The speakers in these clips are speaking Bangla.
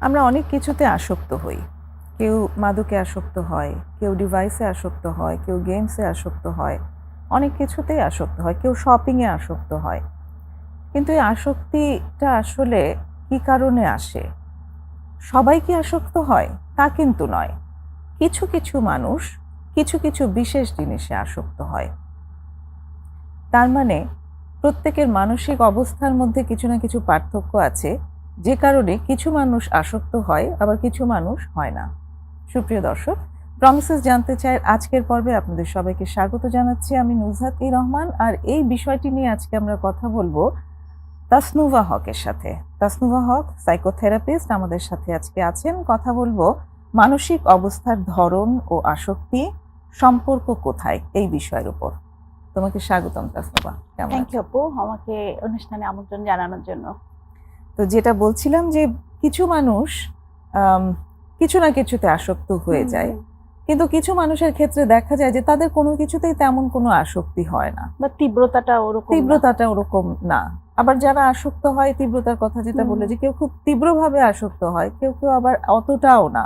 আমরা অনেক কিছুতে আসক্ত হই। কেউ মাদকে আসক্ত হয়, কেউ ডিভাইসে আসক্ত হয়, কেউ গেমসে আসক্ত হয়, অনেক কিছুতেই আসক্ত হয়, কেউ শপিংয়ে আসক্ত হয়। কিন্তু এই আসক্তিটা আসলে কী কারণে আসে? সবাই কি আসক্ত হয়? তা কিন্তু নয়। কিছু, কিছু মানুষ কিছু, কিছু বিশেষ জিনিসে আসক্ত হয়। তার মানে প্রত্যেকের মানসিক অবস্থার মধ্যে কিছু না কিছু পার্থক্য আছে, যে কারণে কিছু মানুষ আসক্ত হয়, আবার কিছু মানুষ হয় না। সুপ্রিয় দর্শক, প্রমিসেস জানতে চায় আজকের পর্বে আপনাদের সবাইকে স্বাগত জানাচ্ছি। আমি নুজহাত রহমান, আর এই বিষয়টি নিয়ে আজকে আমরা কথা বলবো তাসনুভা হকের সাথে। তাসনুভা হক সাইকোথেরাপিস্ট আমাদের সাথে আজকে আছেন। কথা বলবো মানসিক অবস্থার ধরন ও আসক্তি, সম্পর্ক কোথায়, এই বিষয়ের উপর। তোমাকে স্বাগতম তাসনুভা, কেমন থ্যাংক ইউ আছো? আপু, আমাকে অনুষ্ঠানে আমন্ত্রণ জানানোর জন্য। তো যেটা বলছিলাম যে কিছু মানুষ কিছু না কিছুতে আসক্ত হয়ে যায়, কিন্তু কিছু মানুষের ক্ষেত্রে দেখা যায় যে তাদের কোনো কিছুতেই তেমন কোনো আসক্তি হয় না, বা তীব্রতাটা ওরকম না। তীব্রতাটা ওরকম না। আবার যারা আসক্ত হয়, তীব্রতার কথা যেটা বললে, যে কেউ খুব তীব্রভাবে আসক্ত হয়, কেউ কেউ আবার অতটাও না,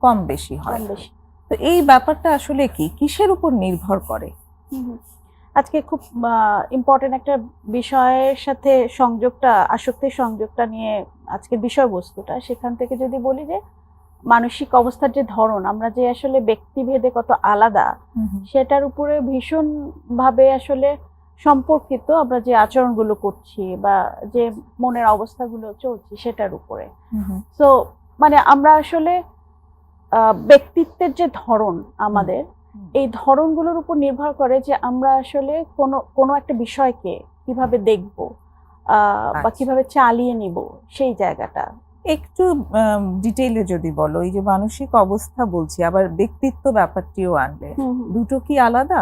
কম বেশি হয়। কম বেশি। তো এই ব্যাপারটা আসলে কি, কিসের উপর নির্ভর করে? আজকে খুব ইম্পর্টেন্ট একটা বিষয়ের সাথে সংযোগটা, আসক্তির সংযোগটা নিয়ে আজকের বিষয়বস্তুটা, সেখান থেকে যদি বলি যে মানসিক অবস্থার যে ধরন, আমরা যে আসলে ব্যক্তিভেদে কত আলাদা, সেটার উপরে ভীষণ ভাবে আসলে সম্পর্কিত আমরা যে আচরণগুলো করছি বা যে মনের অবস্থাগুলো চলছে সেটার উপরে। সো মানে আমরা আসলে ব্যক্তিত্বের যে ধরন আমাদের, এই ধরনগুলোর উপর নির্ভর করে যে আমরা আসলে কোনো একটা বিষয়কে কিভাবে দেখব বা কিভাবে চালিয়ে নিব সেই জায়গাটা। একটু ডিটেইলে যদি বলো, এই যে মানসিক অবস্থা বলছি, আবার ব্যক্তিত্ব ব্যাপারটিও আনলে, দুটো কি আলাদা?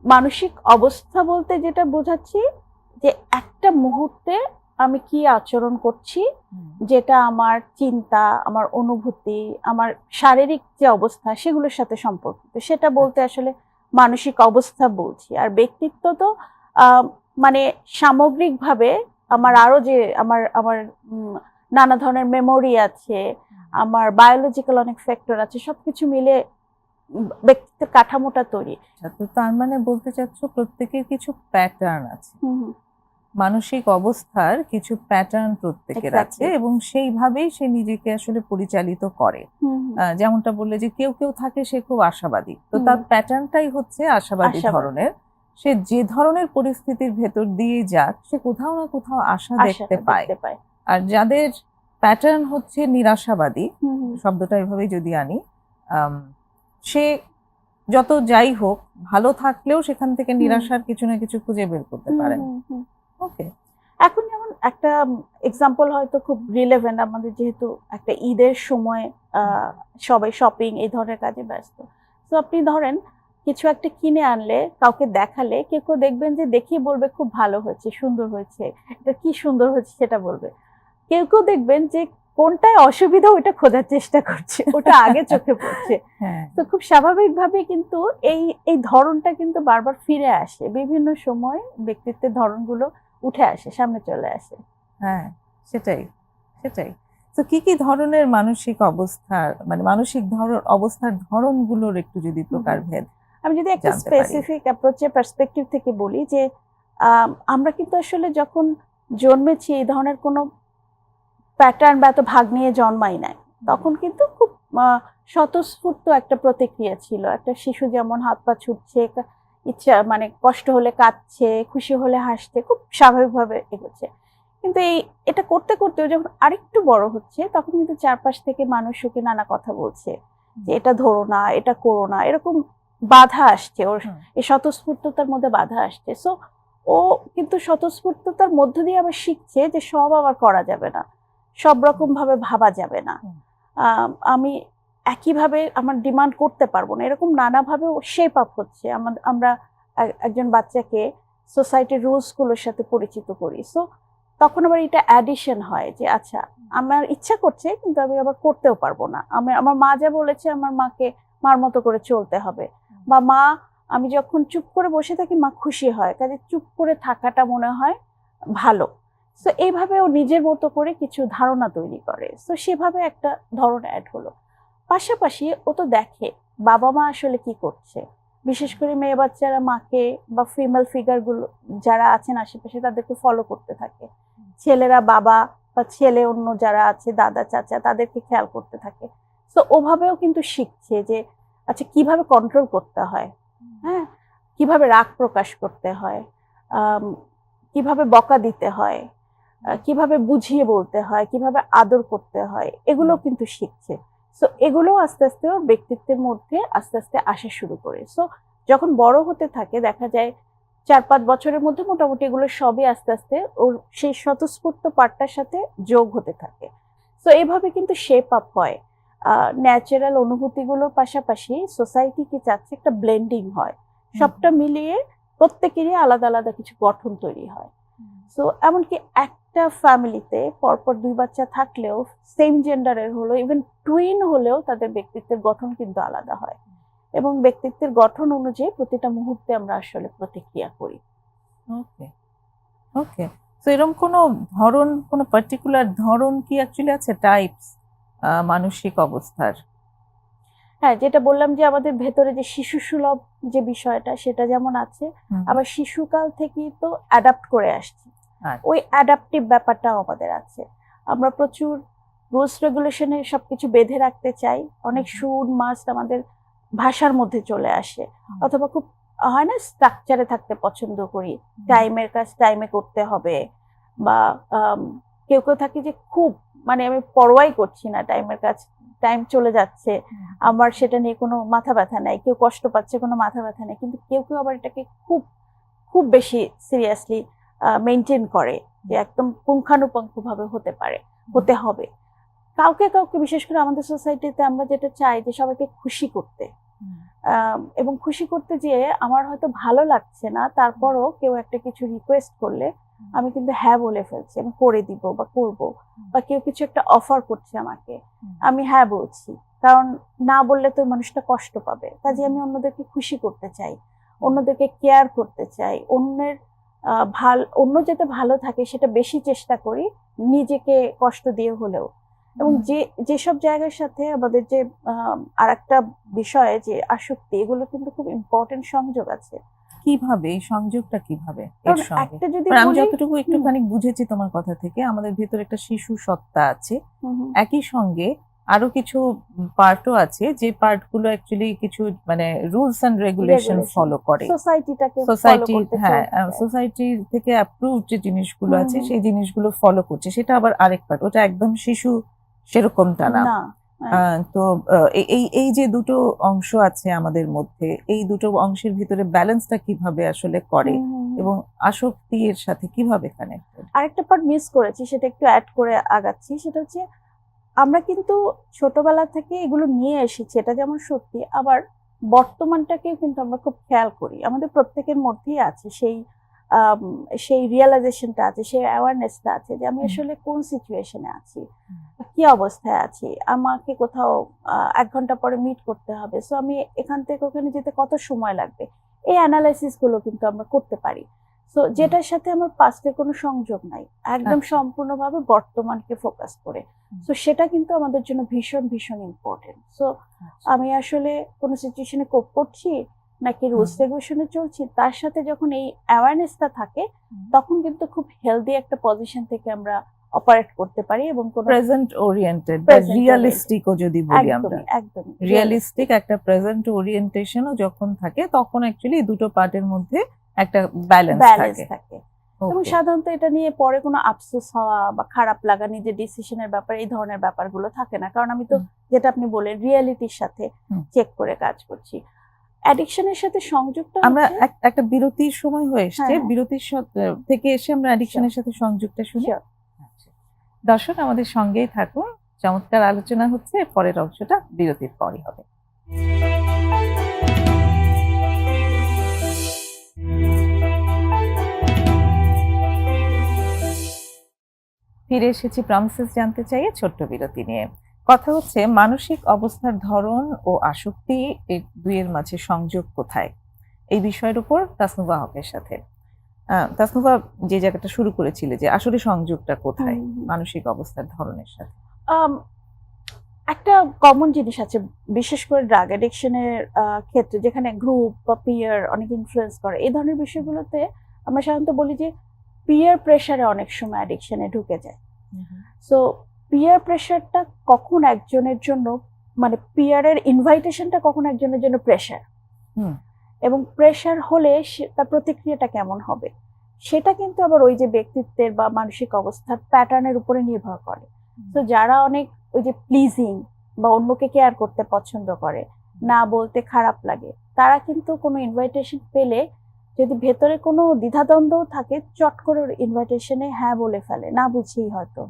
মানসিক অবস্থা বলতে যেটা বোঝাচ্ছি যে একটা মুহূর্তে আমি কি আচরণ করছি, যেটা আমার চিন্তা, আমার অনুভূতি, আমার শারীরিক যে অবস্থা সেগুলোর সাথে সম্পর্কিত, সেটা বলতে আসলে মানসিক অবস্থা বলছি। আর ব্যক্তিত্ব তো মানে সামগ্রিকভাবে আমার আরো যে আমার আমার নানা ধরনের মেমোরি আছে, আমার বায়োলজিক্যাল অনেক ফ্যাক্টর আছে, সবকিছু মিলে ব্যক্তিত্বের কাঠামোটা তৈরি। তো তার মানে বলতে চাচ্ছ প্রত্যেকের কিছু প্যাটার্ন আছে, মানসিক অবস্থার কিছু প্যাটার্ন প্রত্যেকের আছে, এবং সেইভাবেই সে নিজেকে আসলে পরিচালিত করে। যেমনটা বললে যে কেউ কেউ থাকে সে খুব আশাবাদী, তো তার প্যাটার্নটাই হচ্ছে আশাবাদী ধরনের। সে যে ধরনের পরিস্থিতির ভেতর দিয়ে যাক, সে কোথাও না কোথাও আশা দেখতে পায়। আর যাদের প্যাটার্ন হচ্ছে নিরাশাবাদী, শব্দটা এভাবেই যদি আনি, সে যত যাই হোক ভালো থাকলেও সেখান থেকে নিরাশার কিছু না কিছু খুঁজে বের করতে পারেন। ওকে, এখন যেমন একটা এক্সাম্পল হয়তো খুব রিলেভেন্ট, আমাদের যেহেতু একটা ঈদের সময় সবাই শপিং এই ধরনের কাজে ব্যস্ত। তো আপনি ধরেন কিছু একটা কিনে আনলে, কাউকে দেখালে, কেউ কেউ দেখবেন যে দেখিয়ে বলবে খুব ভালো হয়েছে, সুন্দর হয়েছে, এটা কি সুন্দর হয়েছে সেটা বলবে। কেউ কেউ দেখবেন যে কোনটায় অসুবিধা ওইটা খোঁজার চেষ্টা করছে, ওটা আগে চোখে পড়ছে। তো খুব স্বাভাবিকভাবে কিন্তু এই এই ধরনটা কিন্তু বারবার ফিরে আসে, বিভিন্ন সময় ব্যক্তিত্বের ধরনগুলো উঠে আসে, সামনে চলে আসে। হ্যাঁ, সেটাই সেটাই। তো কি কি ধরনের মানসিক অবস্থার, মানে মানসিক অবস্থার ধরনগুলোর একটু যদি প্রকারভেদ, আমি যদি একটা স্পেসিফিক অ্যাপ্রোচের পার্সপেক্টিভ থেকে বলি যে আমরা কিন্তু আসলে যখন জন্মেছি এই ধরনের কোনো প্যাটার্ন বা এত ভাগ নিয়ে জন্মাই নাই, তখন কিন্তু খুব স্বতঃস্ফূর্ত একটা প্রতিক্রিয়া ছিল। একটা শিশু যেমন হাত পা ছুটছে, ইচ্ছা মানে কষ্ট হলে কাঁদছে, খুশি হলে হাসছে, খুব স্বাভাবিকভাবে এগোচ্ছে। কিন্তু এটা করতে করতে যখন আরেকটু বড় হচ্ছে, তখন কিন্তু চারপাশ থেকে মানুষ ওকে নানা কথা বলছে যে এটা ধরো না, এটা করো না, এরকম বাধা আসছে, ওর এই স্বতঃস্ফূর্ততার মধ্যে বাধা আসছে। সো ও কিন্তু স্বতঃস্ফূর্ততার মধ্য দিয়ে আবার শিখছে যে সব আবার করা যাবে না, সব রকম ভাবে ভাবা যাবে না, আমি একইভাবে আমার ডিমান্ড করতে পারবো না, এরকম নানাভাবে শেপ আপ হচ্ছে। আমরা একজন বাচ্চাকে সোসাইটির রুলস গুলোর সাথে পরিচিত করি। সো তখন আবার এটা অ্যাডিশন হয় যে আচ্ছা আমার ইচ্ছা করছে কিন্তু আমি আবার করতেও পারবো না, আমার মা যা বলেছে আমার মার মতো করে চলতে হবে, বা মা আমি যখন চুপ করে বসে থাকি মা খুশি হয়, কাজে চুপ করে থাকাটা মনে হয় ভালো। সো এইভাবে ও নিজের মতো করে কিছু ধারণা তৈরি করে, সো সেভাবে একটা ধরন অ্যাড হলো। পাশাপাশি ও তো দেখে বাবা মা আসলে কি করছে, বিশেষ করে মেয়ে বাচ্চারা মাকে বা ফিমেল ফিগার গুলো যারা আছেন আশেপাশে তাদেরকে ফলো করতে থাকে। ছেলেরা বাবা বা ছেলে অন্য যারা আছে দাদা চাচা তাদেরকে খেয়াল করতে থাকে। তো ওভাবেও কিন্তু শিখছে যে আচ্ছা কিভাবে কন্ট্রোল করতে হয়, হ্যাঁ, কিভাবে রাগ প্রকাশ করতে হয়, কিভাবে বকা দিতে হয়, কিভাবে বুঝিয়ে বলতে হয়, কিভাবে আদর করতে হয়, এগুলো কিন্তু শিখছে। সো এগুলো আস্তে আস্তে ওর ব্যক্তিত্বের মধ্যে আস্তে আস্তে আসা শুরু করে। সো যখন বড় হতে থাকে দেখা যায় 4-5 বছরের মধ্যে মোটামুটি এগুলো সবই আস্তে আস্তে ওর সেই স্বতঃস্ফূর্ত পার্টটার সাথে যোগ হতে থাকে। সো এভাবে কিন্তু শেপ আপ হয়। ন্যাচারাল অনুভূতিগুলোর পাশাপাশি সোসাইটি কি চাচ্ছে একটা ব্লেন্ডিং হয়, সবটা মিলিয়ে প্রত্যেকেরই আলাদা আলাদা কিছু গঠন তৈরি হয়। সো এমনকি একটা ফ্যামিলিতে পরপর 2 বাচ্চা থাকলেও সেম জেন্ডারের হলো ইভেন টুইন হলেও তাদের ব্যক্তিত্বের গঠন কিন্তু আলাদা হয় এবং ব্যক্তিত্বের গঠন অনুযায়ী প্রতিটা মুহূর্তে আমরা আসলে প্রতিক্রিয়া করি। ওকে ওকে তো এরকম কোনো ধরন, কোনো পার্টিকুলার ধরন কি অ্যাকচুয়ালি আছে, টাইপস মানসিক অবস্থার? হ্যাঁ, যেটা বললাম যে আমাদের ভেতরে যে শিশু সুলভ যে বিষয়টা সেটা যেমন আছে, আবার শিশুকাল থেকেই তো অ্যাডাপ্ট করে আসছি, ওই অ্যাডাপটিভ ব্যাপারটাও আমাদের আছে। আমরা প্রচুর রুলস রেগুলেশনে সবকিছু বেঁধে রাখতে চাই, অনেক সুর মাস্ট আমাদের ভাষার মধ্যে চলে আসে, অথবা খুব হয় না স্ট্রাকচারে থাকতে পছন্দ করি, টাইমের কাজ টাইমে করতে হবে, বা কেউ কেউ থাকে যে খুব মানে আমি পরোয়াই করছি না টাইমের কাজ, টাইম চলে যাচ্ছে আমার সেটা নিয়ে কোনো মাথা ব্যথা নাই, কেউ কষ্ট পাচ্ছে কোনো মাথা ব্যথা নেই, কিন্তু কেউ কেউ আবার এটাকে খুব খুব বেশি সিরিয়াসলি মেনটেন করে যে একদম পুঙ্খানুপুঙ্খভাবে হতে হবে। কাউকে কাউকে বিশেষ করে আমাদের সোসাইটিতে আমরা যেটা চাই যে সবাইকে খুশি করতে, এবং খুশি করতে যেয়ে আমার হয়তো ভালো লাগছে না, তারপরও কেউ একটা কিছু রিকোয়েস্ট করলে আমি কিন্তু হ্যাঁ বলে ফেলছি, আমি করে দিব বা করব, বা কেউ কিছু একটা অফার করছে আমাকে, আমি হ্যাঁ বলছি, কারণ না বললে তো মানুষটা কষ্ট পাবে। কাজে আমি অন্যদেরকে খুশি করতে চাই, অন্যদেরকে কেয়ার করতে চাই, অন্য যাতে ভালো থাকে সেটা বেশি চেষ্টা করি, নিজেকে কষ্ট দিয়ে হলেও। এবং যেসব জায়গার সাথে আমাদের যে আর একটা বিষয় যে আসক্তি, এগুলো কিন্তু খুব ইম্পর্টেন্ট সংযোগ আছে। কিভাবে এই সংযোগটা কিভাবে এর সঙ্গে? একটা যদি আমি যতটুকু একটুখানি বুঝেছি তোমার কথা থেকে, আমাদের ভেতরে একটা শিশু সত্তা আছে, একই সঙ্গে আরো কিছু পার্টও আছে যে পার্টগুলো অ্যাকচুয়ালি কিছু মানে রুলস এন্ড রেগুলেশন ফলো করে, সোসাইটি, হ্যাঁ, সোসাইটি থেকে অ্যাপ্রুভড যে জিনিসগুলো আছে সেই জিনিসগুলো ফলো করছে, সেটা আবার আরেক পার্ট, ওটা একদম শিশু সেরকমটা না। তো এই যে দুটো অংশ আছে আমাদের মধ্যে, এই দুটো অংশের ভিতরে ব্যালেন্সটা কিভাবে আসলে করে এবং আসক্তি এর সাথে কিভাবে কানেক্টেড? আরেকটা পার্ট মিস করেছি, সেটা একটু অ্যাড করে আগাচ্ছি, সেটা হচ্ছে আমরা কিন্তু ছোটবেলা থেকে এগুলো নিয়ে এসেছি, এটা যেমন সত্যি, আবার বর্তমানটাকেও কিন্তু আমরা খুব খেয়াল করি, আমাদের প্রত্যেকের মধ্যেই আছে সেই রিয়েলাইজেশনটা আছে, সেই অ্যাওয়ারনেসটা আছে যে আমি আসলে কোন সিচুয়েশনে আছি, কি অবস্থায় আছি, আমাকে কোথাও 1 ঘন্টা পরে মিট করতে হবে, সো আমি এখান থেকে ওখানে যেতে কত সময় লাগবে, এই অ্যানালাইসিস গুলো কিন্তু আমরা করতে পারি। সো যেটার সাথে আমার পাস্টের কোনো সংযোগ নাই, একদম সম্পূর্ণভাবে বর্তমানকে ফোকাস করে, সো সেটা কিন্তু আমাদের জন্য ভীষণ ভীষণ ইম্পর্টেন্ট। সো আমি আসলে কোনো সিচুয়েশনে কোপ করছি নাকি রুলস রেগুলেশনে চলছি, তার সাথে যখন এই অ্যাওয়ারনেসটা থাকে তখন কিন্তু খুব হেলদি একটা পজিশন থেকে আমরা অপারেট করতে পারি, এবং কোনো প্রেজেন্ট ওরিয়েন্টেড বা রিয়েলিস্টিকও যদি বলি আমরা, একদম রিয়েলিস্টিক একটা প্রেজেন্ট ওরিয়েন্টেশনও যখন থাকে তখন অ্যাকচুয়ালি দুটো পার্টের মধ্যে একটা ব্যালেন্স থাকে। এবং সাধারণত এটা নিয়ে পরে কোনো আফসোস হওয়া বা খারাপ লাগা নিজের ডিসিশনের ব্যাপারে এই ধরনের ব্যাপারগুলো থাকে না, কারণ আমি তো যেটা আপনি বলেন রিয়েলিটির সাথে চেক করে কাজ করছি। অ্যাডিকশনের সাথে সংযুক্ত আমরা একটা বিরতির সময় হয়ে এসেছে, বিরতির থেকে এসে আমরা অ্যাডিকশনের সাথে সংযুক্তটা শুনি। দর্শক আমাদের সঙ্গেই থাকুন, চমৎকার আলোচনা হচ্ছে, পরের অংশটা বিরতির পরই হবে। ফিরে এসেছি প্রমিসেস জানতে চাইয়ে ছোট্ট বিরতি নিয়ে। কথা হচ্ছে মানসিক অবস্থার ধরন ও আসক্তি এই দুইয়ের মাঝে সংযোগ কোথায়, এই বিষয়ের উপর তাসনুভা হকের সাথে। তাসনুভা যে জায়গাটা শুরু করেছিলে যে আসলে সংযোগটা কোথায় হুম, হুম। মানসিক অবস্থার ধরনের সাথে? আম, একটা কমন জিনিস আছে, বিশেষ করে ড্রাগ অ্যাডিকশনের ক্ষেত্রে, যেখানে গ্রুপ বা পিয়ার অনেক ইনফ্লুয়েন্স করে এই ধরনের বিষয়গুলোতে। আমরা সাধারণত বলি যে পিয়ার প্রেশারে অনেক সময় অ্যাডিকশনে ঢুকে যায়। সো পিয়ার প্রেশারটা কখন একজনের জন্য, মানে পিয়ারের ইনভাইটেশনটা কখন একজনের জন্য প্রেশার, হুম এবং প্রেশার হলে তার প্রতিক্রিয়াটা কেমন হবে, সেটা কিন্তু আবার ওই যে ব্যক্তিত্বের বা মানসিক অবস্থার প্যাটার্নের উপরে নির্ভর করে। তো যারা অনেক ওই যে প্লিজিং বা অন্যকে কেয়ার করতে পছন্দ করে, না বলতে খারাপ লাগে, তারা কিন্তু কোনো ইনভাইটেশন পেলে যদি ভেতরে কোনো দ্বিধাদ্বন্দ্বও থাকে, চট করে ইনভাইটেশনে হ্যাঁ বলে ফেলে, না বুঝেই হয়তো।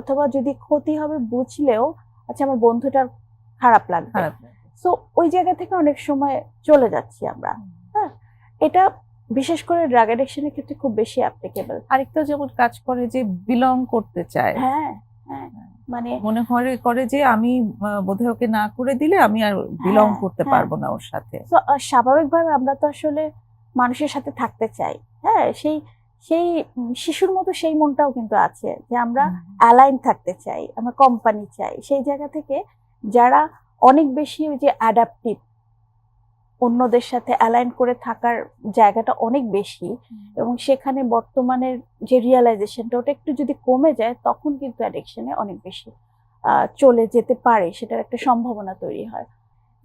অথবা যদি ক্ষতি হবে বুঝলেও, আচ্ছা আমার বন্ধুটার খারাপ লাগবে, খারাপ লাগে। সো ওই জায়গা থেকে অনেক সময় চলে যাচ্ছি আমরা। হ্যাঁ, এটা বিশেষ করে ড্রাগ অ্যাডিকশনের ক্ষেত্রে খুব বেশি অ্যাপ্লিকেবল। আরেকটা যেমন কাজ করে যে বিলং করতে চায়, হ্যাঁ, হ্যাঁ, মানে মনে করে যে আমি বোধহয় ওকে না করে দিলে আমি আর বিলং হ্যাঁ, করতে হ্যাঁ। পারবো না ওর সাথে। তো স্বাভাবিকভাবে আমরা তো আসলে মানুষের সাথে থাকতে চাই। হ্যাঁ, সেই সেই শিশুর মতো সেই মনটাও কিন্তু আছে যে আমরা অ্যালাইন থাকতে চাই, আমরা কোম্পানি চাই। সেই জায়গা থেকে যারা অনেক বেশি ওই যে অ্যাডাপটিভ, অন্যদের সাথে অ্যালাইন করে থাকার জায়গাটা অনেক বেশি, এবং সেখানে বর্তমানের যে রিয়েলাইজেশনটা ওটা একটু যদি কমে যায়, তখন কিন্তু অ্যাডিকশনে অনেক বেশি চলে যেতে পারে, সেটার একটা সম্ভাবনা তৈরি হয়।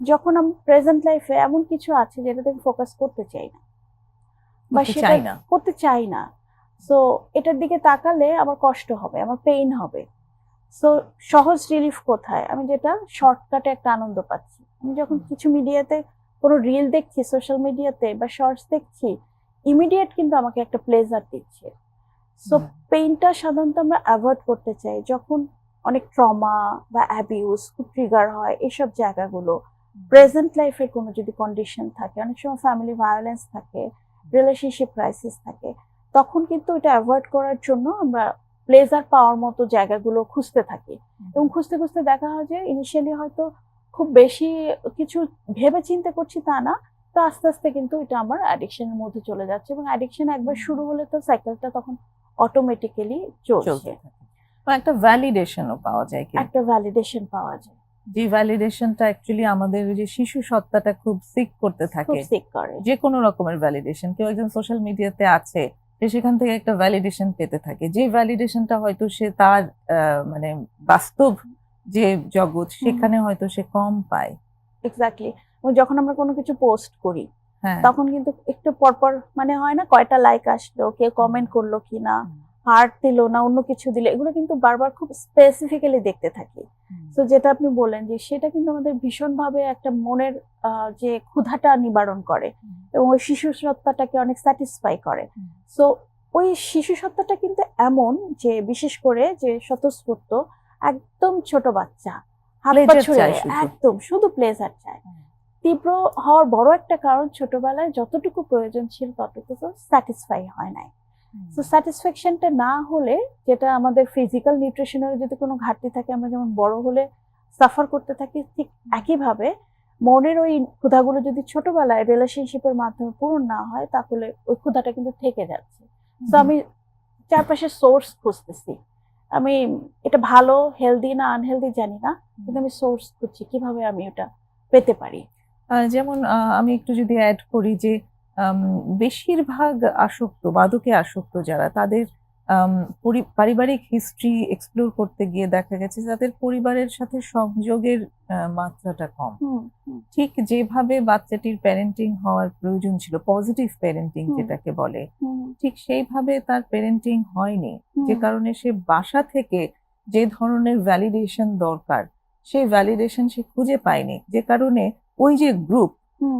যখন আমি প্রেজেন্ট লাইফে এমন কিছু আছে যেটাতে আমি ফোকাস করতে চাই না, বা করতে সেটা চাই না। করতে চাই না, সো এটার দিকে তাকালে আমার কষ্ট হবে, আমার পেইন হবে। সো সহজ রিলিফ কোথায়? আমি যেটা শর্টকাটে একটা আনন্দ পাচ্ছি। আমি যখন কিছু মিডিয়াতে কোনো রিল দেখছি, সোশ্যাল মিডিয়াতে বা শর্টস দেখছি, ইমিডিয়েট কিন্তু আমাকে একটা প্লেজার দিচ্ছে। সো পেইনটা সাধারণত আমরা অ্যাভয়েড করতে চাই যখন অনেক ট্রমা বা অ্যাবিউজ খুব ট্রিগার হয়, এসব জায়গাগুলো। প্রেজেন্ট লাইফের কোনো যদি কন্ডিশন থাকে, অনেক সময় ফ্যামিলি ভায়োলেন্স থাকে, রিলেশনশিপ ক্রাইসিস থাকে, তখন কিন্তু এটা অ্যাভয়েড করার জন্য আমরা প্লেজার পাওয়ার মতো জায়গাগুলো খুঁজতে থাকি। এবং খুঁজতে খুঁজতে দেখা হয় যে ইনিশিয়ালি হয়তো খুব বেশি কিছু ভেবে চিন্তে করছি তা না, তো আস্তে আস্তে কিন্তু এটা আমার অ্যাডিকশনের মধ্যে চলে যাচ্ছে, এবং অ্যাডিকশন একবার শুরু হলে তো সাইকেলটা তখন অটোমেটিক্যালি চলছে। চলতে থাকে বা একটা ভ্যালিডেশনও পাওয়া যায়, কিন্তু একটা ভ্যালিডেশন পাওয়া যায়, যে ভ্যালিডেশনটা অ্যাকচুয়ালি আমাদের ওই যে শিশু সত্তাটা খুব সিক করতে খুব থাকে। সিক করে। যে কোনো রকমের ভ্যালিডেশন, কেউ একজন সোশ্যাল মিডিয়াতে আছে, সে সেখান থেকে একটা ভ্যালিডেশন পেতে থাকে, যে ভ্যালিডেশনটা হয়তো সে তার মানে বাস্তব যে জগৎ সেখানে হয়তো সে কম পায়। এক্স্যাক্টলি। এবং যখন আমরা কোনো কিছু পোস্ট করি, হ্যাঁ, তখন কিন্তু একটু পরপর মানে হয় না, কয়টা লাইক আসলো, কেউ কমেন্ট করলো কিনা, হার্ট দিল না অন্য কিছু দিলে, এগুলো কিন্তু বারবার খুব স্পেসিফিক্যালি দেখতে থাকি। তো যেটা আপনি বললেন যে সেটা কিন্তু আমাদের ভীষণভাবে একটা মনের যে ক্ষুধাটা নিবারণ করে, এবং ওই শিশু সত্তাটাকে অনেক স্যাটিসফাই করে। সো ওই শিশু সত্তাটা কিন্তু এমন যে, বিশেষ করে যে স্বতঃস্ফূর্ত একদম ছোট বাচ্চা, হাত পা Pleasure ছুড়ে চায় শুধু। একদম শুধু প্লেজার চায়। তীব্র হওয়ার বড় একটা কারণ, ছোটবেলায় যতটুকু প্রয়োজন ছিল ততটুকু স্যাটিসফাই হয় নাই। তো স্যাটিসফ্যাকশনটা না হলে, যেটা আমাদের ফিজিক্যাল নিউট্রিশনের যদি কোনো ঘাটতি থাকে, আমরা যেমন বড় হলে সাফার করতে থাকি, ঠিক একইভাবে মনের ওই ক্ষুধাগুলো যদি ছোটবেলায় রিলেশনশিপের মাধ্যমে পূরণ না হয়, তাহলে ওই ক্ষুধাটা কিন্তু থেকে যাচ্ছে। তো আমি চারপাশে সোর্স খুঁজতেছি। আমি এটা ভালো, হেলদি না আনহেলদি জানি না, কিন্তু আমি সোর্স খুঁজছি কিভাবে আমি ওটা পেতে পারি। যেমন আমি একটু যদি অ্যাড করি যে আম, বেশিরভাগ আসক্ত, মাদকে আসক্ত যারা, তাদের পারিবারিক হিস্ট্রি এক্সপ্লোর করতে গিয়ে দেখা গেছে তাদের পরিবারের সাথে সংযোগের মাত্রাটা কম। ঠিক যেভাবে বাচ্চাটির প্যারেন্টিং হওয়ার প্রয়োজন ছিল, পজিটিভ প্যারেন্টিং যেটাকে বলে, ঠিক সেইভাবে তার প্যারেন্টিং হয়নি, যে কারণে সে বাসা থেকে যে ধরনের ভ্যালিডেশন দরকার সেই ভ্যালিডেশন সে খুঁজে পায়নি, যে কারণে ওই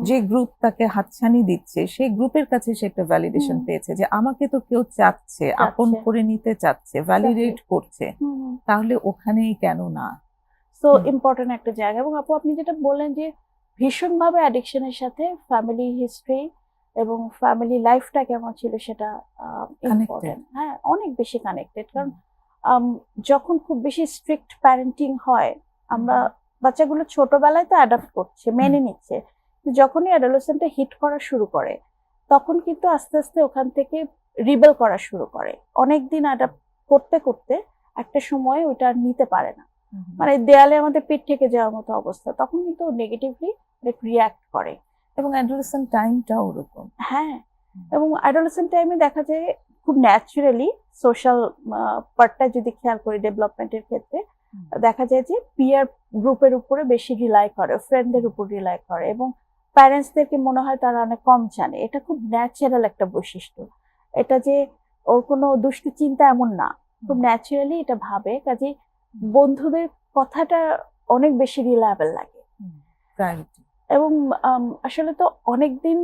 যে গ্রুপ তাকে হাতছানি দিচ্ছে, সেই গ্রুপের কাছে সে একটা ভ্যালিডেশন পেয়েছে যে আমাকে তো কেউ চাচ্ছে, আপন করে নিতে চাচ্ছে, ভ্যালিডেট করছে, তাহলে ওখানেই কেন না। সো ইম্পর্টেন্ট একটা জায়গা। এবং আপু আপনি যেটা বললেন যে ভীষণভাবে অ্যাডিকশনের সাথে ফ্যামিলি হিস্ট্রি এবং ফ্যামিলি লাইফটা কেমন ছিল সেটা ইম্পর্টেন্ট। হ্যাঁ, অনেক বেশি কানেক্টেড। কারণ যখন খুব বেশি স্ট্রিক্ট প্যারেন্টিং হয়, আমরা বাচ্চাগুলো ছোটবেলায় তো অ্যাডাপ্ট করছে, মেনে নিচ্ছে, যখনই অ্যাডোলেসেন্টে হিট করা শুরু করে, তখন কিন্তু আস্তে আস্তে ওখান থেকে রিবেল করা শুরু করে, অনেকদিন অ্যাডাপ্ট করতে করতে একটা সময় ওইটা আর নিতে পারে না, মানে দেয়ালে আমাদের পিঠ থেকে যাওয়ার মতো অবস্থা, তখন কিন্তু নেগেটিভলি রিয়াক্ট করে। এবং অ্যাডোলেসেন্ট টাইমটাও ওরকম। হ্যাঁ, এবং অ্যাডোলেসেন্ট টাইমে দেখা যায় খুব ন্যাচারালি সোশ্যাল পার্টটা যদি খেয়াল করি ডেভেলপমেন্টের ক্ষেত্রে, দেখা যায় যে পিয়ার গ্রুপের উপরে বেশি রিলাই করে, ফ্রেন্ডদের উপর রিলাই করে, এবং প্যারেন্টসদেরকে মনে হয় তারা অনেক কম জানে। এটা খুব ন্যাচারাল একটা বৈশিষ্ট্য, এটা যে ওর কোনো দুষ্টু চিন্তা এমন না, খুব ন্যাচারালি এটা ভাবে, কাজে বন্ধুদের কথাটা অনেক বেশি রিলায়েবল লাগে। এবং আসলে তো অনেকদিন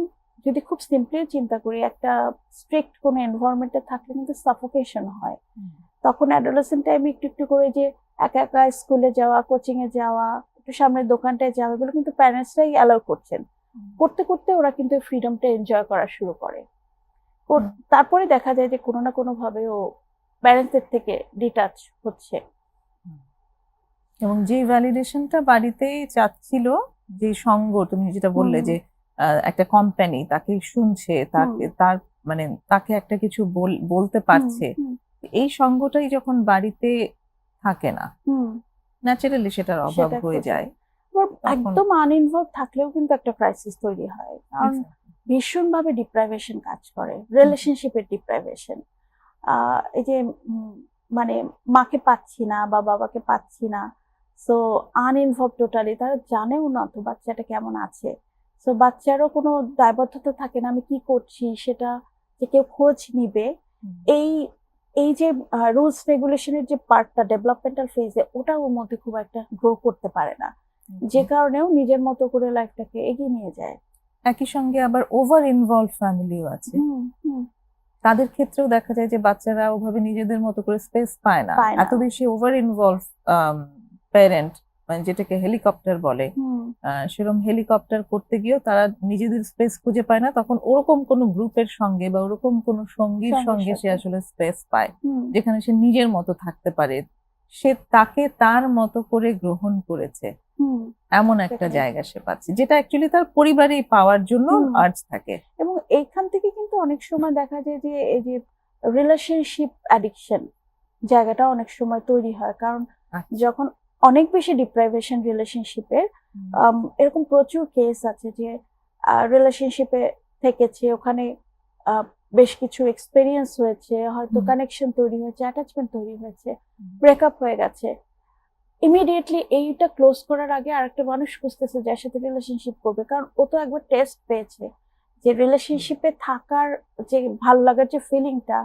যদি খুব সিম্পলি চিন্তা করি, একটা স্ট্রিক্ট কোনো এনভায়রনমেন্টে থাকলে কিন্তু সাফোকেশন হয়। তখন অ্যাডোলেসেন্ট টাইমে একটু একটু করে যে একা একা স্কুলে যাওয়া, কোচিং এ যাওয়া, একটু সামনের দোকানটায় যাওয়া, এগুলো কিন্তু প্যারেন্টসরাই অ্যালাউ করছেন। করতে করতে ওরা কিন্তু ফ্রিডমটা এনজয় করা শুরু করে। তারপরে দেখা যায় যে কোনো না কোনো ভাবে ও প্যারেন্টসের থেকে ডিটাচ হচ্ছে, এবং যে ভ্যালিডেশনটা বাড়িতেই চাচ্ছিল, যে সঙ্গ তুমি যেটা বললে যে একটা কোম্পানি তাকে শুনছে, তাকে তার মানে তাকে একটা কিছু বলতে পারছে, এই সঙ্গটাই যখন বাড়িতে থাকে না, ন্যাচারালি সেটার অভাব হয়ে যায়। একদম আনইনভলভ থাকলেও কিন্তু একটা ক্রাইসিস তৈরি হয়, কারণ ভীষণভাবে ডিপ্রাইভেশন কাজ করে, রিলেশনশিপের ডিপ্রাইভেশন। এই যে মানে মাকে পাচ্ছি না বা বাবাকে পাচ্ছি না, সো আনইনভলভ টোটালি, তারা জানেও না তো বাচ্চাটা কেমন আছে, সো বাচ্চারও কোনো দায়বদ্ধতা থাকে না আমি কি করছি সেটা যে কেউ খোঁজ নিবে। এই যে রুলস রেগুলেশনের যে পার্টটা ডেভেলপমেন্টাল ফেজে, ওটা ওর মধ্যে খুব একটা গ্রো করতে পারে না, যে কারণেও নিজের মতো করে লাইফটাকে এগিয়ে নিয়ে যায়। একই সঙ্গে আবার ওভার ইনভলভ ফ্যামিলিও আছে, তাদের ক্ষেত্রেও দেখা যায় যে বাচ্চারা ওভাবে নিজেদের মতো করে স্পেস পায় না, এত বেশি ওভার ইনভলভ প্যারেন্ট, মানে যেটাকে হেলিকপ্টার বলে, সেরকম হেলিকপ্টার করতে গিয়েও তারা নিজেদের স্পেস খুঁজে পায় না, তখন ওরকম কোনো গ্রুপের সঙ্গে বা ওরকম কোনো সঙ্গীর সঙ্গে সে আসলে স্পেস পায় যেখানে সে নিজের মতো থাকতে পারে, সে তাকে তার মতো করে গ্রহণ করেছে, এমন একটা জায়গা সে পাচ্ছে, যেটা অ্যাকচুয়ালি তার পরিবারেই পাওয়ার জন্য আর্জ থাকে। এবং এইখান থেকে কিন্তু অনেক সময় দেখা যায় যে এই যে রিলেশনশিপ অ্যাডিকশন জায়গাটা অনেক সময় তৈরি হয়, কারণ যখন অনেক বেশি ডিপ্রাইভেশন রিলেশনশিপের, এরকম প্রচুর কেস আছে যে রিলেশনশিপে থেকেছে, ওখানে বেশ কিছু এক্সপেরিয়েন্স হয়েছে, হয়তো কানেকশন তৈরি হয়েছে, অ্যাটাচমেন্ট তৈরি হয়েছে, ব্রেকআপ হয়ে গেছে, ইমিডিয়েটলি এইটা ক্লোজ করার আগে আরেকটা মানুষ খুঁজতেছে যার সাথে রিলেশনশিপ করবে, কারণ ও তো একবার টেস্ট পেয়েছে যে রিলেশনশিপে থাকার যে ভালো লাগার যে ফিলিংটা,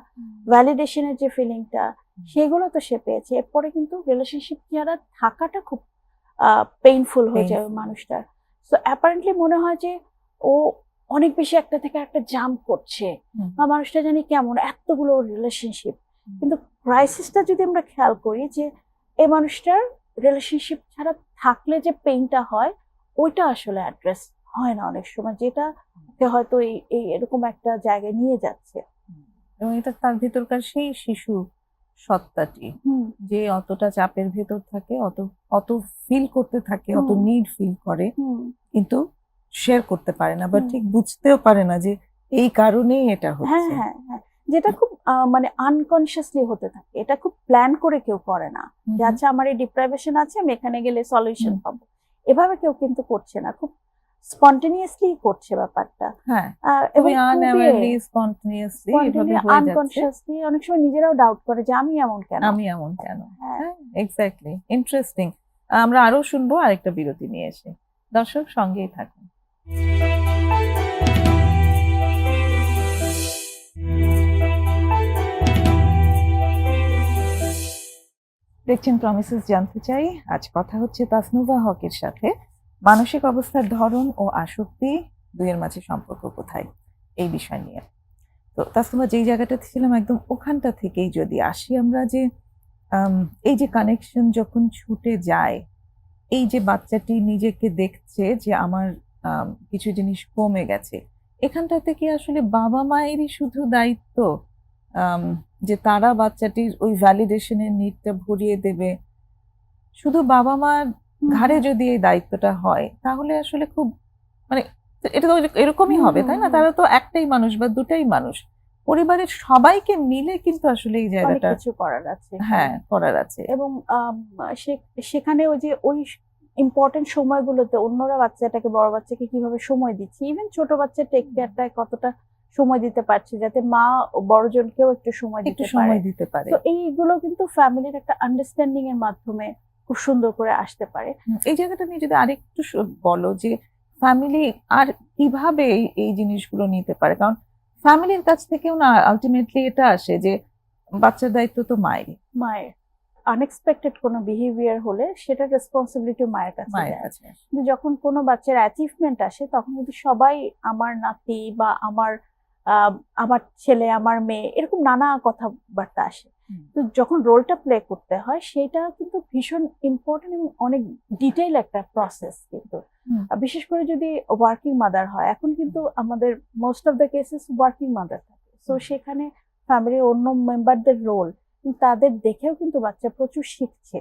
ভ্যালিডেশনের যে ফিলিংটা, সেগুলো তো সে পেয়েছে। এরপরে কিন্তু রিলেশনশিপ ছাড়া থাকাটা খুব পেইনফুল হয়ে যায় মানুষটার। সো অ্যাপারেন্টলি মনে হয় যে ও অনেক বেশি একটা থেকে একটা জাম্প করছে, বা মানুষটা জানি কেমন এতগুলো রিলেশনশিপ, কিন্তু ক্রাইসিসটা যদি আমরা খেয়াল করি যে এই মানুষটার রিলেশনশিপ ছাড়া থাকলে যে পেইনটা হয়, ওইটা আসলে অ্যাড্রেস হয় না অনেক সময়, যেটা হয়তো এই এরকম একটা জায়গায় নিয়ে যাচ্ছে। এবং এটা তার ভিতরকার সেই শিশু সত্তাটি যে অতটা চাপের ভেতর থাকে, অত ফিল করতে থাকে, অত নিড ফিল করে, কিন্তু শেয়ার করতে পারে না বা ঠিক বুঝতেও পারে না যে এই কারণেই এটা হচ্ছে। হ্যাঁ, যেটা খুব মানে আনকনসিয়াসলি হতে থাকে, এটা খুব প্ল্যান করে কেউ করে না যে আচ্ছা আমার এই ডিপ্রাইভেশন আছে, আমি এখানে গেলে সলিউশন পাবো, এভাবে কেউ কিন্তু করছে না, খুব স্পন্টেনিয়াসলি করছে ব্যাপারটা। হ্যাঁ, এবং আনঅ্যাওয়ারলি স্পন্টেনিয়াসলি এভাবে হয়ে যাচ্ছে, আনকনসিয়াসলি অনেক সময় নিজেরাও ডাউট করে যে আমি এমন কেন। হ্যাঁ, এক্স্যাক্টলি, ইন্টারেস্টিং। আমরা আরো শুনবো আরেকটা বিরতি নিয়ে এসে, দর্শক সঙ্গেই থাকুন। দেখছেন প্রমিসেস জানতে চাই, আজ কথা হচ্ছে তাসনুভা হকের সাথে, মানসিক অবস্থার ধরন ও আসক্তি দুইয়ের মাঝে সম্পর্ক কোথায়, এই বিষয় নিয়ে। তো তাসনুভা, যেই জায়গাটাতে ছিলাম একদম ওখানটা থেকেই যদি আসি আমরা, যে এই যে কানেকশন যখন ছুটে যায়, এই যে বাচ্চাটি নিজেকে দেখছে যে আমার কিছু জিনিস কমে গেছে, এখানটাতে কি আসলে বাবা মায়েরই শুধু দায়িত্ব যে তারা বাচ্চাটির ওই ভ্যালিডেশনের নিডটা ভরিয়ে দেবে? শুধু বাবা মার ঘাড়ে যদি এই দায়িত্বটা হয় তাহলে আসলে খুব মানে এটা তো এরকমই হবে, তাই না? তারা তো একটাই মানুষ বা দুটাই মানুষ, পরিবারের সবাইকে মিলে কিন্তু আসলে এই অনেক জায়গাটা কিছু করার আছে হ্যাঁ করার আছে। এবং সেখানে ওই যে ওই ইম্পর্টেন্ট সময়গুলোতে অন্যরা বাচ্চাটাকে বড় বাচ্চাকে কিভাবে সময় দিচ্ছে, ইভেন ছোট বাচ্চা টেক কেয়ারটায় কতটা সময় দিতে পারছে যাতে মা ও বড়জনকেও একটু সময় একটু দিতে পারে। সময় দিতে পারে। তো এইগুলো কিন্তু ফ্যামিলির একটা আন্ডারস্ট্যান্ডিং এর মাধ্যমে খুব সুন্দর করে আসতে পারে। এই জায়গাটা নিয়ে যদি আরেকটু বলো যে ফ্যামিলি আর কিভাবে এই জিনিসগুলো নিতে পারে, কারণ ফ্যামিলির কাছ থেকেও না আলটিমেটলি এটা আসে যে বাচ্চার দায়িত্ব তো মায়েরই, মায়ের আনএক্সপেক্টেড কোনো বিহেভিয়ার হলে সেটা রেসপন্সিবিলিটি মায়ের কাছে মায়ের যায়। কাছে আসে। কিন্তু যখন কোনো বাচ্চার অ্যাচিভমেন্ট আসে তখন কিন্তু সবাই আমার নাতি বা আমার ছেলে আমার মেয়ে এরকম নানা কথাবার্তা আসে। তো যখন রোলটা প্লে করতে হয় সেটা কিন্তু ভীষণ ইম্পর্টেন্ট এবং অনেক ডিটেইল একটা প্রসেস কিন্তু। বিশেষ করে যদি ওয়ার্কিং মাদার হয়, এখন কিন্তু আমাদের most of the cases working mother থাকে, সো সেখানে ফ্যামিলির অন্য মেম্বারদের রোল তাদের দেখেও কিন্তু বাচ্চা প্রচুর শিখছে।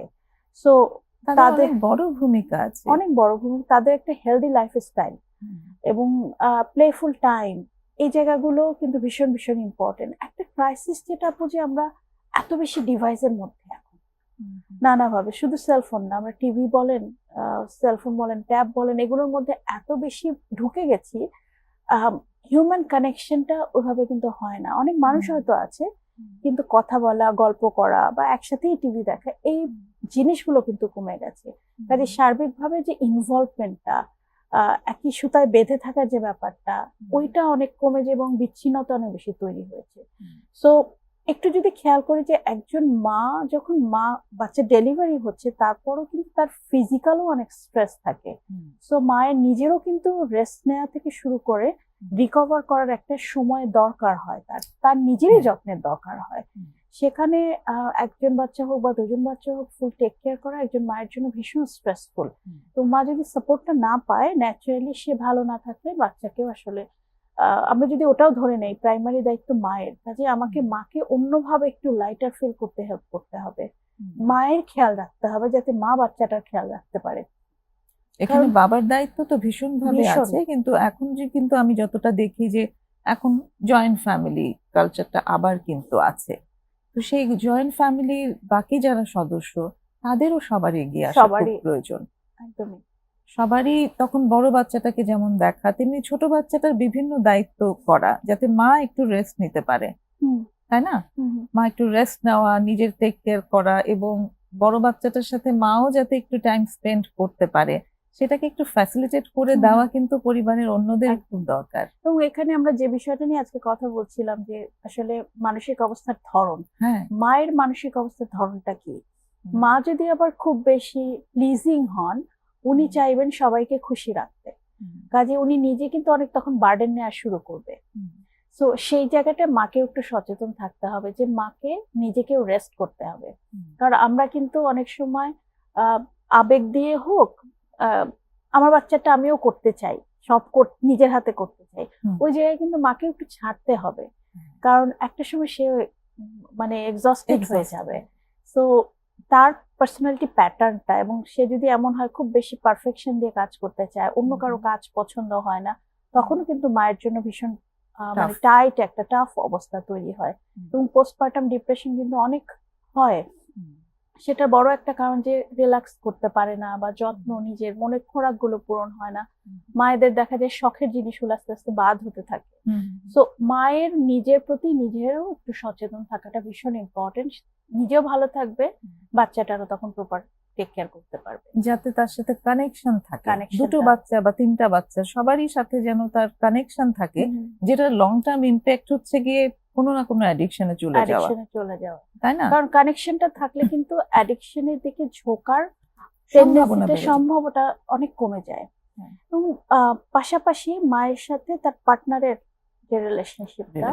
সো তাদের বড় ভূমিকা আছে, অনেক বড় ভূমিকা। তাদের একটা হেলদি লাইফস্টাইল এবং প্লেফুল টাইম, এই জায়গাগুলো কিন্তু ভীষণ ভীষণ ইম্পর্টেন্ট। একটা ক্রাইসিস যেটা আপু যে আমরা এত বেশি ডিভাইসের মধ্যে এখন নানাভাবে, শুধু সেলফোন না, আমরা টিভি বলেন, সেলফোন বলেন, ট্যাব বলেন, এগুলোর মধ্যে এত বেশি ঢুকে গেছি, হিউম্যান কানেকশনটা ওইভাবে কিন্তু হয় না। অনেক মানুষ হয়তো আছে কিন্তু কথা বলা, গল্প করা বা একসাথেই টিভি দেখা, এই জিনিসগুলো কিন্তু কমে গেছে। কাজে সার্বিকভাবে যে ইনভলভমেন্টটা, একই সুতায় বেঁধে থাকার যে ব্যাপারটা, ওইটা অনেক কমেছে এবং বিচ্ছিন্নতা অনেক বেশি তৈরি হয়েছে। সো একটু যদি খেয়াল করি যে একজন মা যখন বাচ্চা ডেলিভারি হচ্ছে তারপরও কিন্তু তার ফিজিক্যালও অনেক স্ট্রেস থাকে। সো মায়ের নিজেরও কিন্তু রেস্ট নেওয়া থেকে শুরু করে রিকভার করার একটা সময় দরকার হয়, তার নিজেরই যত্নের দরকার হয়। সেখানে একজন বাচ্চা হোক বা দুজন বাচ্চা হোক, ফুল টেক কেয়ার করা একজন মায়ের জন্য ভীষণ স্ট্রেসফুল। তো মা যদি সাপোর্টটা না পায়, ন্যাচারালি সে ভালো না থাকলে বাচ্চাকেও আসলে আমরা যদি ওটাও ধরে নেই প্রাইমারি দায়িত্ব মায়ের, কাজে মাকে অন্যভাবে একটু লাইটার ফিল করতে হেল্প করতে হবে, মায়ের খেয়াল রাখতে হবে যাতে মা বাচ্চাটার খেয়াল রাখতে পারে। এখানে বাবার দায়িত্ব তো ভীষণ ভাবে আছে, কিন্তু এখন কিন্তু আমি যতটা দেখি যে এখন জয়েন্ট ফ্যামিলি কালচারটা আবার কিন্তু আছে। তো সেই জয়েন্ট ফ্যামিলির বাকি যারা সদস্য তাদেরও সবার এগিয়ে আসা খুব প্রয়োজন। একদমই সবারই তখন বড় বাচ্চাটাকে যেমন দেখা, তেমনি ছোট বাচ্চাটার বিভিন্ন দায়িত্ব করা যাতে মা একটু রেস্ট নিতে পারে, তাই না? মা একটু রেস্ট নেওয়া, নিজের টেক কেয়ার করা, এবং বড় বাচ্চাটার সাথে মাও যাতে একটু টাইম স্পেন্ড করতে পারে সেটাকে একটু ফ্যাসিলিটেট করে দেওয়া কিন্তু পরিবারের অন্যদের খুব দরকার। এবং এখানে আমরা যে বিষয়টা নিয়ে আজকে কথা বলছিলাম যে আসলে মানসিক অবস্থার ধরন, মায়ের মানসিক অবস্থার ধরনটা কি। মা যদি আবার খুব বেশি প্লিজিং হন, উনি চাইবেন সবাইকে খুশি রাখতে, কাজে উনি নিজে কিন্তু অনেক তখন বার্ডেন নেওয়া শুরু করবে। সো সেই জায়গাটা মাকে একটু সচেতন থাকতে হবে যে মাকে নিজেকেও রেস্ট করতে হবে। কারণ আমরা কিন্তু অনেক সময় আবেগ দিয়ে হোক, আমার বাচ্চাটা আমিও করতে চাই, সব নিজের হাতে করতে চাই, ওই জায়গায় কিন্তু মাকে একটু ছাড়তে হবে, কারণ একটা সময় সে মানে এক্সস্টেড হয়ে যাবে। সো তার পার্সোনালিটি প্যাটার্নটা, এবং সে যদি এমন হয় খুব বেশি পারফেকশন দিয়ে কাজ করতে চায়, অন্য কারো কাজ পছন্দ হয় না, তখনও কিন্তু মায়ের জন্য ভীষণ মানে টাইট একটা টাফ অবস্থা তৈরি হয়। এবং পোস্টপার্টাম ডিপ্রেশন কিন্তু অনেক হয়, সেটা বড় একটা কারণ যে রিল্যাক্স করতে পারে না বা যত্ন, নিজের মনের খোরাক গুলো পূরণ হয় না। মায়েদের দেখা যায় শখের জিনিসগুলো আস্তে আস্তে বাদ হতে থাকে। সো মায়ের নিজের প্রতি নিজেরও একটু সচেতন থাকাটা ভীষণ ইম্পর্টেন্ট। নিজেও ভালো থাকবে, বাচ্চাটারও তখন প্রপার টেক কেয়ার করতে পারবে, যাতে তার সাথে কানেকশন থাকে। দুটো বাচ্চা বা তিনটা বাচ্চা সবারই সাথে যেন তার কানেকশন থাকে, যেটা লং টার্ম ইম্প্যাক্ট হচ্ছে গিয়ে কোনো না কোনো অ্যাডিকশনে চলে যাওয়া, তাই না? কারণ কানেকশনটা থাকলে কিন্তু অ্যাডিকশনের দিকে ঝোঁকার সম্ভাবনা অনেক কমে যায়। এবং পাশাপাশি মায়ের সাথে তার পার্টনারের যে রিলেশনশিপটা,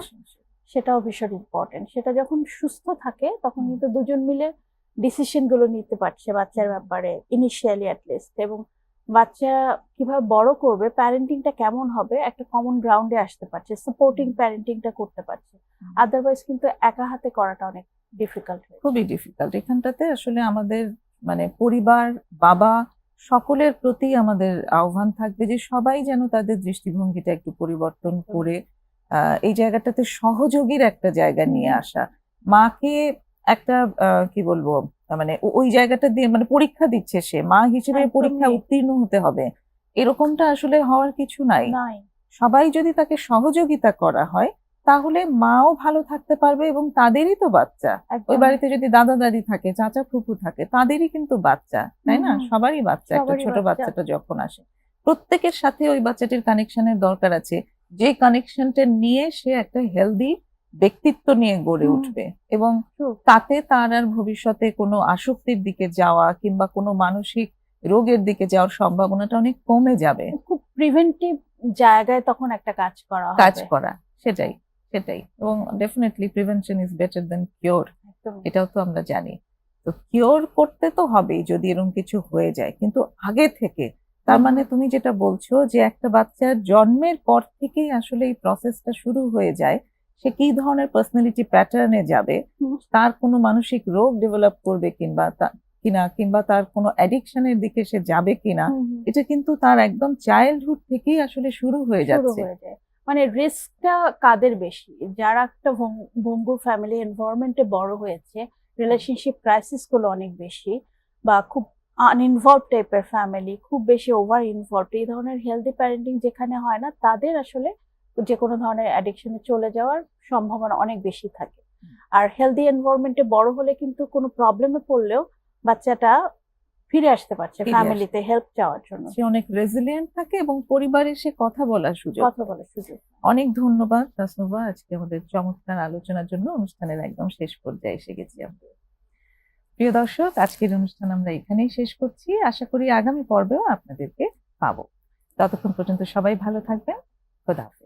সেটাও ভীষণ ইম্পর্টেন্ট। সেটা যখন সুস্থ থাকে তখন কিন্তু দুজন মিলে ডিসিশন গুলো নিতে পারছে বাচ্চার ব্যাপারে, ইনিশিয়ালি অ্যাটলিস্ট, এবং বাচ্চা কিভাবে বড় করবে, প্যারেন্টিংটা কেমন হবে, একটা কমন গ্রাউন্ডে আসতে পারছে, সাপোর্টিং প্যারেন্টিংটা করতে পারছে। আদারওয়াইজ কিন্তু একা হাতে করাটা অনেক ডিফিকাল্ট, খুবই ডিফিকাল্ট। এখানটাতে আসলে আমাদের মানে পরিবার, বাবা, সকলের প্রতি আমাদের আহ্বান থাকবে যে সবাই যেন তাদের দৃষ্টিভঙ্গিটা একটু পরিবর্তন করে এই জায়গাটাতে সহযোগীর একটা জায়গা নিয়ে আসা, মাকে একটা কি বলবো, মানে ওই জায়গাটা দিয়ে মানে পরীক্ষা দিচ্ছে সে, মা হিসেবে একদমই। পরীক্ষা উত্তীর্ণ হতে হবে, এরকমটা আসলে হওয়ার কিছু নাই। নাই। সবাই যদি তাকে সহযোগিতা করা হয় তাহলে মাও ভালো থাকতে পারবে এবং তাদেরই তো বাচ্চা। ওই একদম। বাড়িতে যদি দাদা দাদি থাকে, চাচা ফুফু থাকে, তাদেরই কিন্তু বাচ্চা, তাই না? সবারই বাচ্চা, একটা সবারই ছোট বাচ্চা। বাচ্চাটা যখন আসে প্রত্যেকের সাথে ওই বাচ্চাটির কানেকশনের দরকার আছে, যে কানেকশনটা নিয়ে সে একটা হেলদি ব্যক্তিত্ব নিয়ে গড়ে উঠবে এবং True. তাতে তার আর ভবিষ্যতে কোনো আসক্তির দিকে যাওয়া কিংবা কোনো মানসিক রোগের দিকে যাওয়ার সম্ভাবনাটা অনেক কমে যাবে। খুব প্রিভেন্টিভ জায়গায় তখন একটা কাজ করা কাজ হবে। করা, সেটাই সেটাই। এবং definitely prevention is better then cure, একদমই। এটাও তো আমরা জানি। তো কিওর করতে তো হবেই যদি এরকম কিছু হয়ে যায়, কিন্তু আগে থেকে, তার মানে তুমি যেটা বলছো যে একটা বাচ্চার জন্মের পর থেকেই আসলে এই প্রসেসটা শুরু হয়ে যায়, সে কি ধরনের পার্সোনালিটি প্যাটার্নে যাবে, হুম। তার কোনো মানসিক রোগ ডেভেলপ করবে কিংবা তার কোনো অ্যাডিকশনের দিকে সে যাবে কিনা, এটা কিন্তু তার একদম চাইল্ডহুড থেকেই আসলে শুরু হয়ে শুরু যাচ্ছে। হয়ে যায়। মানে রিস্কটা কাদের বেশি? যারা একটা ভঙ্গুর ফ্যামিলি এনভায়রনমেন্টে বড় হয়েছে, রিলেশনশিপ ক্রাইসিস গুলো অনেক বেশি, বা খুব আনইনভলভ টাইপের ফ্যামিলি, খুব বেশি ওভার ইনভলভ, এই ধরনের হেলদি প্যারেন্টিং যেখানে হয় না, তাদের আসলে যে কোনো ধরনের অ্যাডিকশনে চলে যাওয়ার সম্ভাবনা অনেক বেশি থাকে। আর হেলদি এনভায়রনমেন্টে বড় হলে কিন্তু কোনো প্রবলেমে পড়লেও বাচ্চাটা ফিরে আসতে পারছে ফিরে ফ্যামিলিতে হেল্প চাওয়ার জন্য, সে অনেক রেজিলিয়েন্ট থাকে এবং পরিবারে সে কথা বলার সুযোগ কথা পায়। বলার সুযোগ। অনেক ধন্যবাদ তাসনুভা, আজকে আমাদের চমৎকার আলোচনার জন্য। অনুষ্ঠানের একদম শেষ পর্যায়ে এসে গেছি আমরা। প্রিয় দর্শক, আজকের অনুষ্ঠান আমরা এখানেই শেষ করছি। আশা করি আগামী পর্বেও আপনাদেরকে পাবো। ততক্ষণ পর্যন্ত সবাই ভালো থাকবেন। খোদা হাফেজ।